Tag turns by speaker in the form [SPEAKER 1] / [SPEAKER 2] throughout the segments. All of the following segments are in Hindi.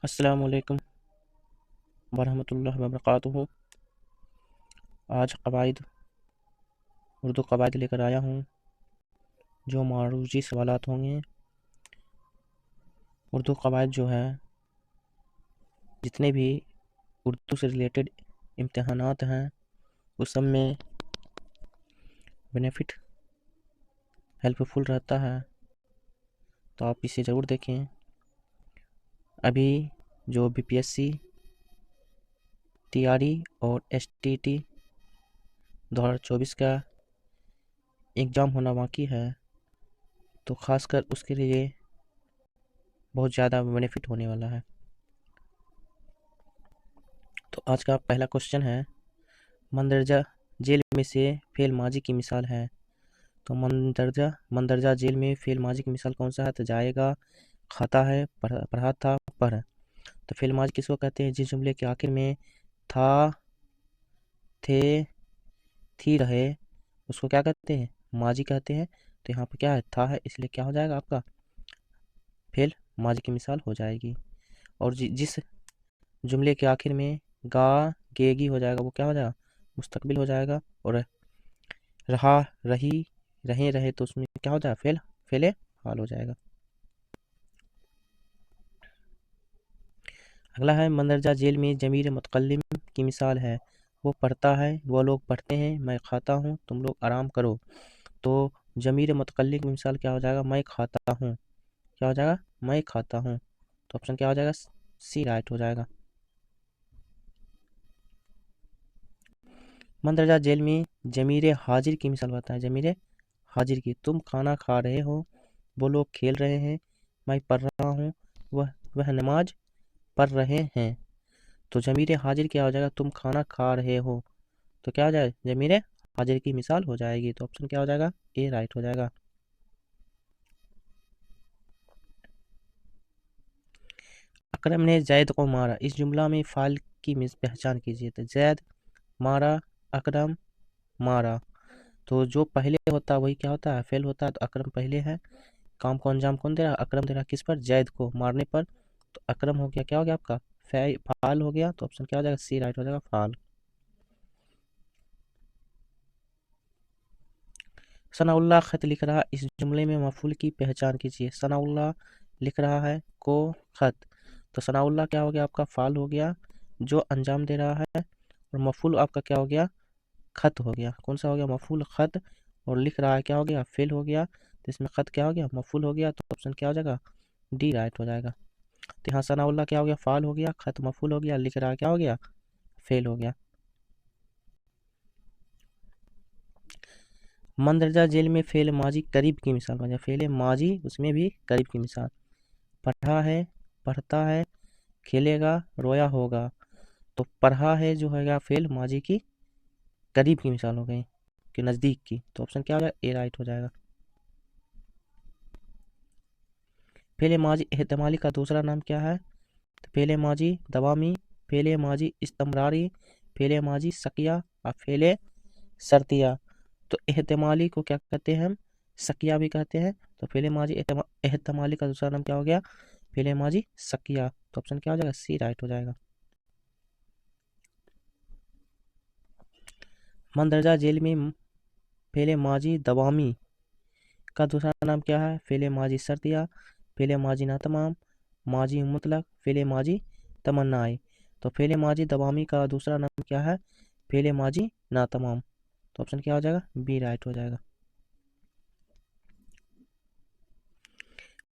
[SPEAKER 1] अस्सलामु अलैकुम वरहमतुल्लाहि वबरकातुहू। आज उर्दू कवायद लेकर आया हूँ जो मारूजी सवालात होंगे। उर्दू कवायद जो है, जितने भी उर्दू से रिलेटेड इम्तहानात हैं उस सब में बेनिफिट हेल्पफुल रहता है, तो आप इसे ज़रूर देखें। अभी जो बीपीएससी, टीआरई और एसटीटी 2024 का एग्ज़ाम होना बाकी है, तो ख़ासकर उसके लिए बहुत ज़्यादा बेनिफिट होने वाला है। तो आज का पहला क्वेश्चन है, मंदरजा जेल में से फेल माजी की मिसाल है। तो मंदरजा जेल में फेल माजी की मिसाल कौन सा है? तो जाएगा, खाता है, पढ़ा था, पढ़। तो फेल माजी किसको कहते हैं? जिस जुमले के आखिर में था, थे, थी रहे उसको क्या कहते हैं? माजी कहते हैं। तो यहाँ पे क्या है? था है, इसलिए क्या हो जाएगा आपका? फेल माजी की मिसाल हो जाएगी। और जिस जुमले के आखिर में गा, गेगी हो जाएगा वो क्या हो जाएगा? मुस्तकबिल हो जाएगा। और रहा, रही, रहे, रहे तो उसमें क्या हो जाएगा? फेले हाल हो जाएगा। अगला है, मंदरजा जेल में जमीर मुतकल्लिम की मिसाल है। वो पढ़ता है, वो लोग पढ़ते हैं, मैं खाता हूँ, तुम लोग आराम करो। तो जमीर मुतकल्लिम की मिसाल क्या हो जाएगा? मैं खाता हूँ। क्या हो जाएगा? मैं खाता हूँ। तो ऑप्शन क्या हो जाएगा? सी राइट हो जाएगा। मंदरजा जेल में जमीर हाजिर की मिसाल बताएं। जमीर हाजिर की, तुम खाना खा रहे हो, वो लोग खेल रहे हैं, मैं पढ़ रहा हूँ, वह नमाज पढ़ रहे हैं। तो जमीर हाजिर क्या हो जाएगा? तुम खाना खा रहे हो, तो क्या हो जाएगा? जमीर हाजिर की मिसाल हो जाएगी। तो ऑप्शन क्या हो जाएगा? ए राइट हो जाएगा। अकरम ने जैद को मारा, इस जुमला में फाइल की पहचान कीजिए। तो जैद मारा, अकरम मारा, तो जो पहले होता है वही क्या होता है? फेल होता है। तो अकरम पहले है, काम को अंजाम कौन दे रहा है? अकरम दे रहा है। किस पर? जैद को मारने पर। तो अकरम हो गया, क्या हो गया आपका? फाल हो गया। तो ऑप्शन क्या हो जाएगा? सी राइट हो जाएगा, फाल। सनाउल्लाह खत लिख रहा, इस जुमले में मफूल की पहचान कीजिए। सनाउल्लाह लिख रहा है को खत, तो सनाउल्लाह क्या हो गया आपका? फाल हो गया, जो अंजाम दे रहा है। और मफूल आपका क्या हो गया? खत हो गया। कौन सा हो गया? मफूल खत। और लिख रहा है क्या हो गया? फेल हो गया। तो इसमें खत क्या हो गया? मफूल हो गया। तो ऑप्शन क्या हो जाएगा? डी राइट हो जाएगा। तो यहाँ सनाउल्लाह क्या हो गया? फाल हो गया, खत मफूल हो गया, लिख रहा है क्या हो गया? फेल हो गया। मंदरजा जेल में फेल माजी करीब की मिसाल बन जाए। फेल माजी उसमें भी करीब की मिसाल। पढ़ा है, पढ़ता है, खेलेगा, रोया होगा। तो पढ़ा है जो होगा फेल माजी की करीब की मिसाल हो गई, कि नज़दीक की। तो ऑप्शन क्या हो जाएगा? ए राइट हो जाएगा। फेल माजी एहतमाली का दूसरा नाम क्या है? तो फेल माजी दवामी, फेल माजी इस्तमरारी, फेल माजी सकिया और फेल सरतिया। तो एहतमाली को क्या कहते हैं हम? सकिया भी कहते हैं। तो फेल माजी एहतमाली का दूसरा नाम क्या हो गया? फेल माजी सकिया। तो ऑप्शन क्या हो जाएगा? सी राइट हो जाएगा। मंदरजा जेल में फेल माजी दवामी का दूसरा नाम क्या है? फेल माजी सर्दिया, फेल माजी नातमाम, माजी मुतलक, फेल माजी तमन्नाए। तो फेल माजी दवामी का दूसरा नाम क्या है? फेल माजी नातमाम। तो ऑप्शन क्या हो जाएगा? बी राइट हो जाएगा।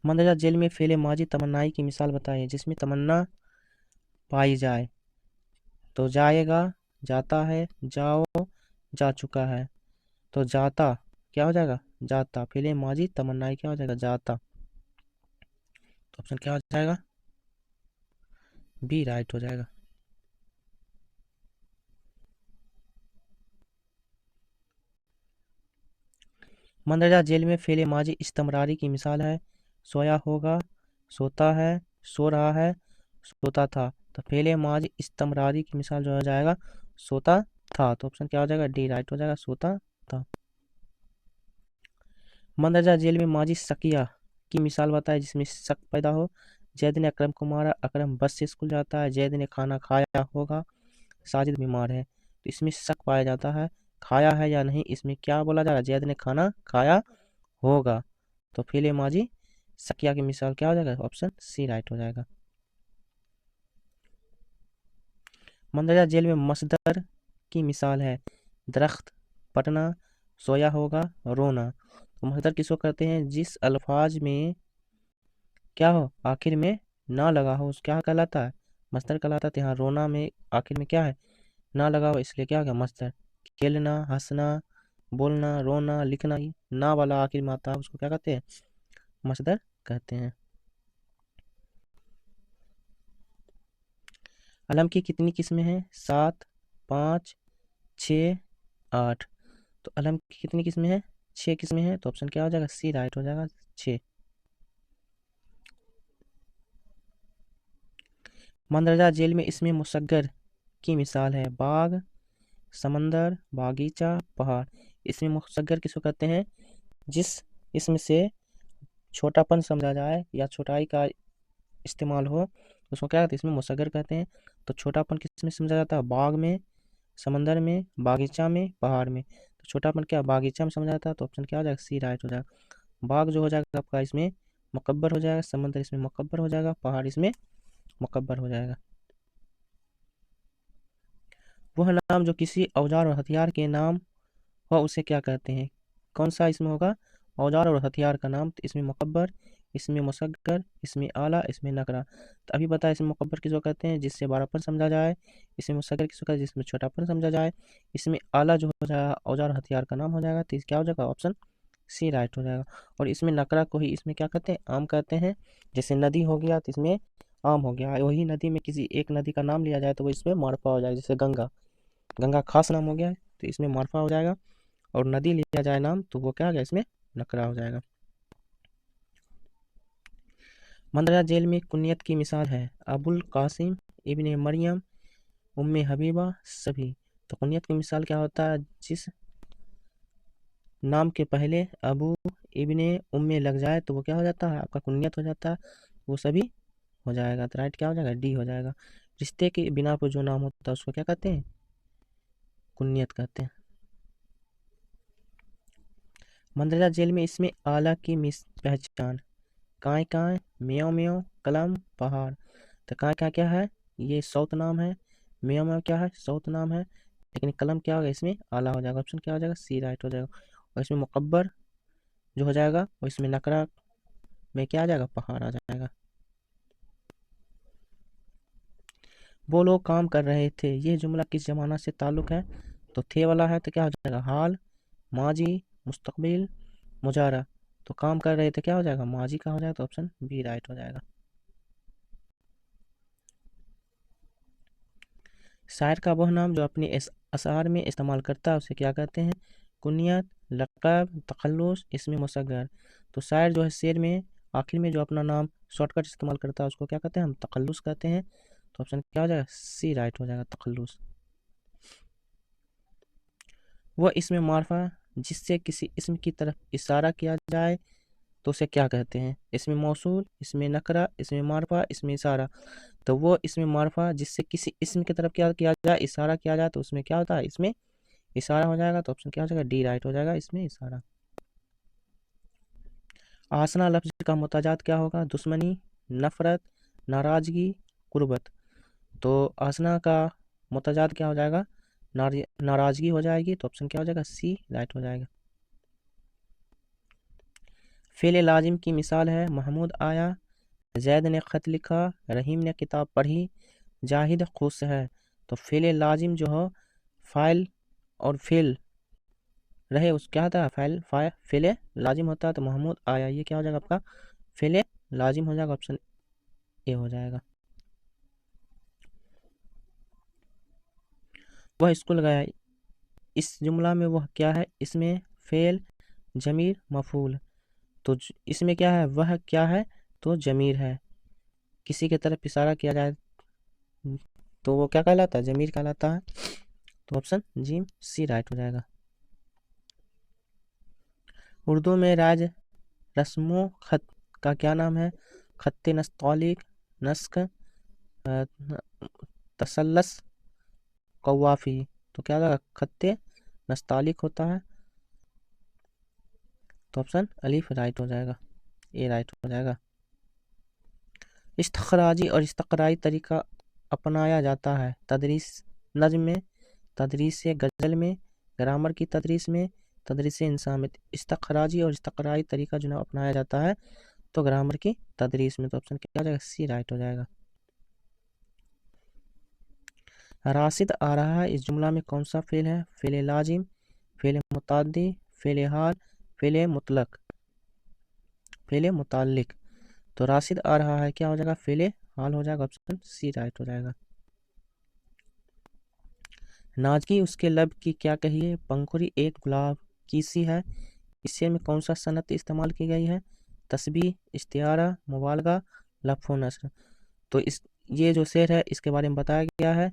[SPEAKER 1] मंदरजा जेल में फेल माजी तमन्नाई की मिसाल बताइए, जिसमें तमन्ना पाई जाए। तो जाएगा, जाता है, जाओ, जा चुका है। तो जाता क्या हो जाएगा? जाता। फेल माजी तमन्नाई क्या हो जाएगा? जाता। तो ऑप्शन क्या हो जाएगा? बी राइट हो जाएगा। मंदरजा जेल में फेल माजी इस्तमरारी की मिसाल है। सोया होगा, सोता है, सो रहा है, सोता था। तो फेल माजी इस्तमरारी की मिसाल जो हो जाएगा? सोता था। तो ऑप्शन क्या हो जाएगा? डी राइट हो जाएगा, सोता था। मंदरजा जेल में माजी सकिया की मिसाल बताए, जिसमें शक पैदा हो। जैद ने अकरम को मारा, अकरम बस से स्कूल जाता है, जैद ने खाना खाया होगा, साजिद बीमार है। तो इसमें शक पाया जाता है, खाया है या नहीं, इसमें क्या बोला जा रहा है, जैद ने खाना खाया होगा। तो फेले माजी शकिया की मिसाल क्या हो जाएगा, ऑप्शन सी राइट हो जाएगा। मंदरजा जेल में मसदर की मिसाल है दरख्त, पटना, सोया होगा, रोना। तो मसदर किसको करते हैं, जिस अल्फाज में क्या हो आखिर में ना लगा हो उस क्या कहलाता है, मसदर कहलाता है। तो यहाँ रोना में आखिर में क्या है, ना लगा हो, इसलिए क्या हो गया मसदर। खेलना, हंसना, बोलना, रोना, लिखना, ना वाला आखिर में आता है उसको क्या कहते हैं, मसदर कहते हैं। अलम की कितनी किस्में हैं, 7, 5, 6, 8। तो अलम की कितनी किस्में हैं, 6 किस्में हैं। तो ऑप्शन क्या हो जाएगा, सी राइट हो जाएगा, 6। मंदरजा जेल में इसमें मुसग्गर की मिसाल है बाग, समंदर, बागीचा, पहाड़। इसमें मुसग्गर किसको कहते हैं, जिस इसमें से छोटापन समझा जाए या छोटाई का इस्तेमाल हो उसको क्या कहते हैं, इसमें मुसग्गर कहते हैं। तो छोटापन किस में समझा जाता है, बाग में, समंदर में, बागीचा में, पहाड़ में। तो छोटापन क्या बागीचा में समझा जाता है। तो ऑप्शन क्या हो जाएगा, सी राइट हो जाएगा। बाग जो हो जाएगा आपका इसमें मुकब्बर हो जाएगा, समंदर इसमें मुकब्बर हो जाएगा, पहाड़ इसमें मुकब्बर हो जाएगा। वह नाम जो किसी औजार और हथियार के नाम हो उसे क्या कहते हैं, कौन सा इसमें होगा, औजार और हथियार का नाम। तो इसमें मुकब्बर, इसमें मुसग्गर, इसमें आला, इसमें नकरा। तो अभी बताया इसमें मुकब्बर किसको कहते हैं, जिससे बड़ापन समझा जाए। इसमें मुसग्गर किसको कहते हैं, जिसमें छोटापन समझा जाए। इसमें आला जो हो जाएगा औजार और हथियार का नाम हो जाएगा। तो क्या हो जाएगा, ऑप्शन सी राइट हो जाएगा। और इसमें नकरा को ही इसमें क्या कहते हैं, आम कहते हैं। जैसे नदी हो गया तो इसमें आम हो गया, वही नदी में किसी एक नदी का नाम लिया जाए तो वो इसमें मारफा हो जाएगा। जैसे गंगा, गंगा खास नाम हो गया है तो इसमें मारफा हो जाएगा। और नदी लिया जाए नाम तो वो क्या हो गया, इसमें नकरा हो जाएगा। मंदरजा जेल में कुनियत की मिसाल है अबुल कासिम, इब्ने मरियम, उम्मे हबीबा, सभी। तो कुनियत की मिसाल क्या होता है, जिस नाम के पहले अबू, इब्ने, उम्मे लग जाए तो वो क्या हो जाता है, आपका कुनियत हो जाता है, वो सभी हो जाएगा। तो राइट क्या हो जाएगा, डी हो जाएगा। रिश्ते के बिना पर जो नाम होता है उसको क्या कहते हैं, कुनियत कहते हैं। मंदरजा जेल में इसमें आला की पहचान काय काय, म्याओ म्याओ, कलम, पहाड़। तो काय काय क्या है, ये सौत नाम है। म्याओ म्याओ क्या है, सौत नाम है। लेकिन कलम क्या होगा, इसमें आला हो जाएगा। ऑप्शन क्या हो जाएगा, सी राइट हो जाएगा। और इसमें मुकब्बर जो हो जाएगा और इसमें नकरा में क्या आ जाएगा, पहाड़ आ जाएगा। वो लोग काम कर रहे थे, ये जुमला किस जमाना से ताल्लुक है। तो थे वाला है तो क्या हो जाएगा, हाल, माजी, मुस्तकबिल, मुजारा। तो काम कर रहे थे क्या हो जाएगा, माजी का हो जाएगा। तो ऑप्शन बी राइट हो जाएगा। शायर का वह नाम जो अपने इस अशार में इस्तेमाल करता है उसे क्या कहते हैं, कुनियत, लक़ब, तखल्लुस, इसमें मुसग्गर। तो शायर जो है शेर में आखिर में जो अपना नाम शॉर्टकट इस्तेमाल करता है उसको क्या कहते हैं, हम तखल्लुस कहते हैं। तो ऑप्शन क्या हो जाएगा, सी राइट हो जाएगा, तखल्लुस। वह इसमें मार्फा जिससे किसी इसम की तरफ इशारा किया जाए तो उसे क्या कहते हैं, इसमें मौसूल, इसमें नकरा, इसमें मार्फा, इसमें इशारा। तो वो इसमें मार्फा जिससे किसी इसम की तरफ क्या किया जाए, इशारा किया जाए तो उसमें क्या होता है, इसमें इशारा हो जाएगा। तो ऑप्शन क्या हो जाएगा, डी राइट हो जाएगा, इसमें इशारा। आसना लफ्ज का मुताजात क्या होगा, दुश्मनी, नफरत, नाराजगी, कुर्बत। तो आसना का मुताजात क्या हो जाएगा, नाराजगी हो जाएगी। तो ऑप्शन क्या हो जाएगा, सी राइट हो जाएगा। फेल लाजिम की मिसाल है महमूद आया, जैद ने ख़त लिखा, रहीम ने किताब पढ़ी, जाहिद खुश है। तो फेल लाजिम जो हो फ़ाइल और फेल रहे उस क्या होता है, फेले लाजिम होता है। तो महमूद आया ये क्या हो जाएगा आपका, फेले लाजिम हो जाएगा। ऑप्शन ए हो जाएगा। वह स्कूल गया, इस जुमला में वह क्या है, इसमें फेल, जमीर, मफूल। तो इसमें क्या है, वह क्या है, तो जमीर है। किसी की तरफ इशारा किया जाए तो वो क्या कहलाता है, जमीर कहलाता है। तो ऑप्शन जी सी राइट हो जाएगा। उर्दू में राज रस्मो खत का क्या नाम है, खत्ते नस्तौलिक, नस्क, तसल्लस, कौवाफी। तो क्या होगा, खत्ते नस्तालिक होता है, तो ऑप्शन अलीफ राइट हो जाएगा, ए राइट हो जाएगा। इस्तखराजी और इस्तकराई तरीका अपनाया जाता है तदरीस नज्म में, तदरीस गज़ल में, ग्रामर की तदरीस में, तदरीस इंसान में। इस्तखराजी और इस्तकराई तरीका जो अपनाया जाता है तो ग्रामर की तदरीस में, तो ऑप्शन क्या हो जाएगा, सी राइट हो जाएगा। राशिद आ रहा है, इस जुमला में कौन सा फेल है? फेल लाजिम, फेल मुताद्दी, फेल हाल, फेल मुतलक, फेल मुताल्लिक। तो राशिद आ रहा है क्या हो जाएगा, फेल हाल हो जाएगा, ऑप्शन सी राइट हो जाएगा। नाजकी उसके लब की क्या कही है? पंखुड़ी एक गुलाब की सी है। इस शेर में कौन सा सनत इस्तेमाल की गई है? तस्बीह, इस्तिआरा, मुबालगा, लफ्ज़ नस्र। तो ये जो शेर है इसके बारे में बताया गया है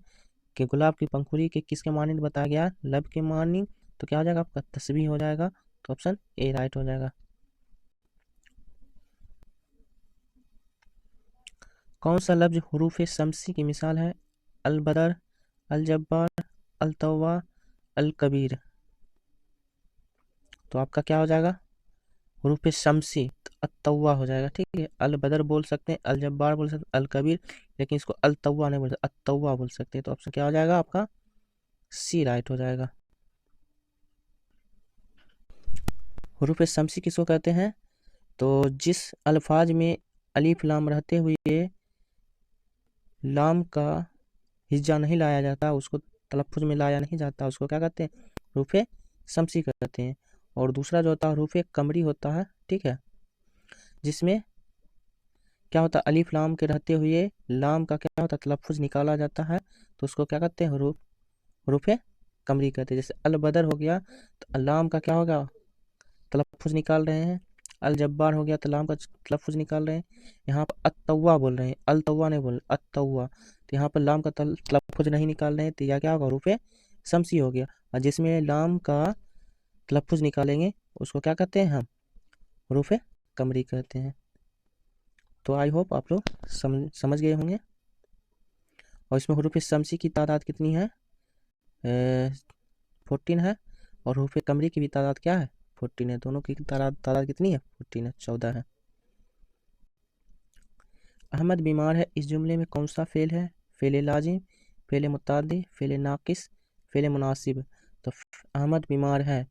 [SPEAKER 1] कि गुलाब की पंखुड़ी के किसके मानिंद बताया गया है? लब के मानिंद। तो क्या हो जाएगा आपका, तस्बीह हो जाएगा, तो ऑप्शन ए राइट हो जाएगा। कौन सा लफ्ज हुरूफ शम्सी की मिसाल है? अल बदर, अल जब्बार, अल तौवा, अल कबीर। तो आपका क्या हो जाएगा, हुरूफ शम्सी अत्तौवा हो जाएगा, ठीक है। अल बदर बोल सकते हैं, अल जब्बार बोल सकते हैं, अल कबीर, लेकिन इसको अल तौवा नहीं बोल सकते, अत्तौवा बोल सकते हैं। तो ऑप्शन क्या हो जाएगा आपका, सी राइट हो जाएगा। हुरूफ शम्सी किसको कहते हैं? तो जिस अल्फाज में अलिफ लाम रहते हुए लाम का हिज्जा नहीं लाया जाता, उसको तलफ़ुज़ में लाया नहीं जाता, उसको क्या कहते हैं, हुरूफ शम्सी कहते हैं। और दूसरा जो होता है हुरूफ कमरी होता है, ठीक है, जिसमें क्या होता है, अलिफ लाम के रहते हुए लाम का क्या होता है, तलफ़ुज़ निकाला जाता है, तो उसको क्या कहते हैं, हुरूफ कमरी कहते हैं। जैसे अल बदर हो गया तो लाम का क्या होगा, तलफ़ुज़ निकाल रहे हैं। अल जब्बार हो गया तो लाम का तलफ़ुज़ निकाल रहे हैं। यहाँ पर अत्तौवा बोल रहे हैं, अल तौवा नहीं बोल रहे, अत्तौवा। तो यहाँ पर लाम का तलफ़ुज़ नहीं निकाल रहे हैं, तो यह क्या होगा, हुरूफ शम्सी हो गया। और जिसमें लाम का तलफ़ुज़ निकालेंगे उसको क्या कहते हैं हम, हुरूफ कमरी कहते हैं। तो आई होप आप लोग समझ गए होंगे। और इसमें हुरूफ शम्सी की तादाद कितनी है, 14 है, और हुरूफ कमरी की भी तादाद क्या है, 14 है। दोनों की तादाद कितनी है, 14 है, 14 है। अहमद बीमार है, इस जुमले में कौन सा फेल है? फेल लाजिम, फेल मुताद्दी, फेल नाकिस, फेल मुनासिब। तो अहमद बीमार है,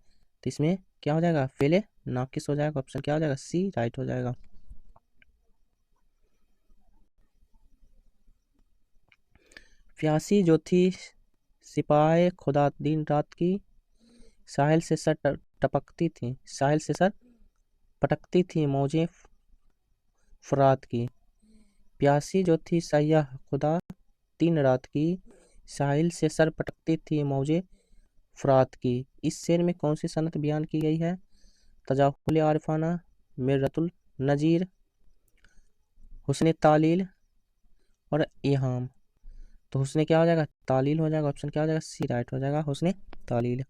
[SPEAKER 1] तो इसमें क्या हो जाएगा, फेल नाकिस हो जाएगा, ऑप्शन क्या हो जाएगा, सी राइट हो जाएगा। प्यासी जो थी सिपाही खुदा दिन रात की, साहिल से सर टपकती थी, साहिल से सर पटकती थी मौजें फुरात की। प्यासी जो थी सयाह खुदा दिन रात की, साहिल से सर पटकती थी मौजें फुरात की। इस शेर में कौन सी सनत बयान की गई है? तजाहुल आरिफाना, मिर्रतुल नज़ीर, हुस्न तालील और इहाम। तो हुस्न क्या हो जाएगा, तालील हो जाएगा, ऑप्शन क्या हो जाएगा, सी राइट हो जाएगा, हुस्न तालील।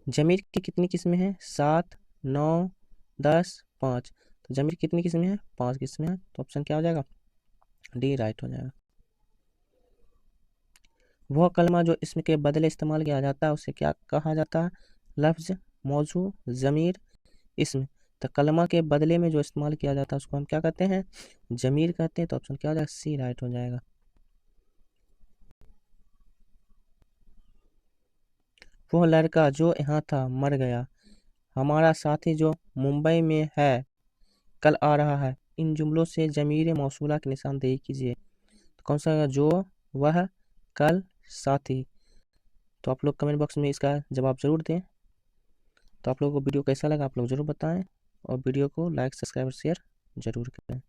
[SPEAKER 1] जमीर की कितनी किस्में हैं? 7, 9, 10, 5। तो जमीर कितनी किस्में हैं? 5 किस्में हैं, तो ऑप्शन क्या हो जाएगा, डी राइट हो जाएगा। वह कलमा जो इसम के बदले इस्तेमाल किया जाता है उसे क्या कहा जाता है? लफ्ज़, मौजू, ज़मीर, इसम। तो कलमा के बदले में जो इस्तेमाल किया जाता है उसको हम क्या कहते हैं, ज़मीर कहते हैं। तो ऑप्शन क्या हो जाएगा, सी राइट हो जाएगा। वह लड़का जो यहाँ था मर गया, हमारा साथी जो मुंबई में है कल आ रहा है। इन जुमलों से ज़मीर मौसूला की निशानदेही कीजिए। तो कौन सा है, जो, वह, कल, साथी। तो आप लोग कमेंट बॉक्स में इसका जवाब ज़रूर दें। तो आप लोगों को वीडियो कैसा लगा आप लोग ज़रूर बताएं, और वीडियो को लाइक, सब्सक्राइब और शेयर ज़रूर करें।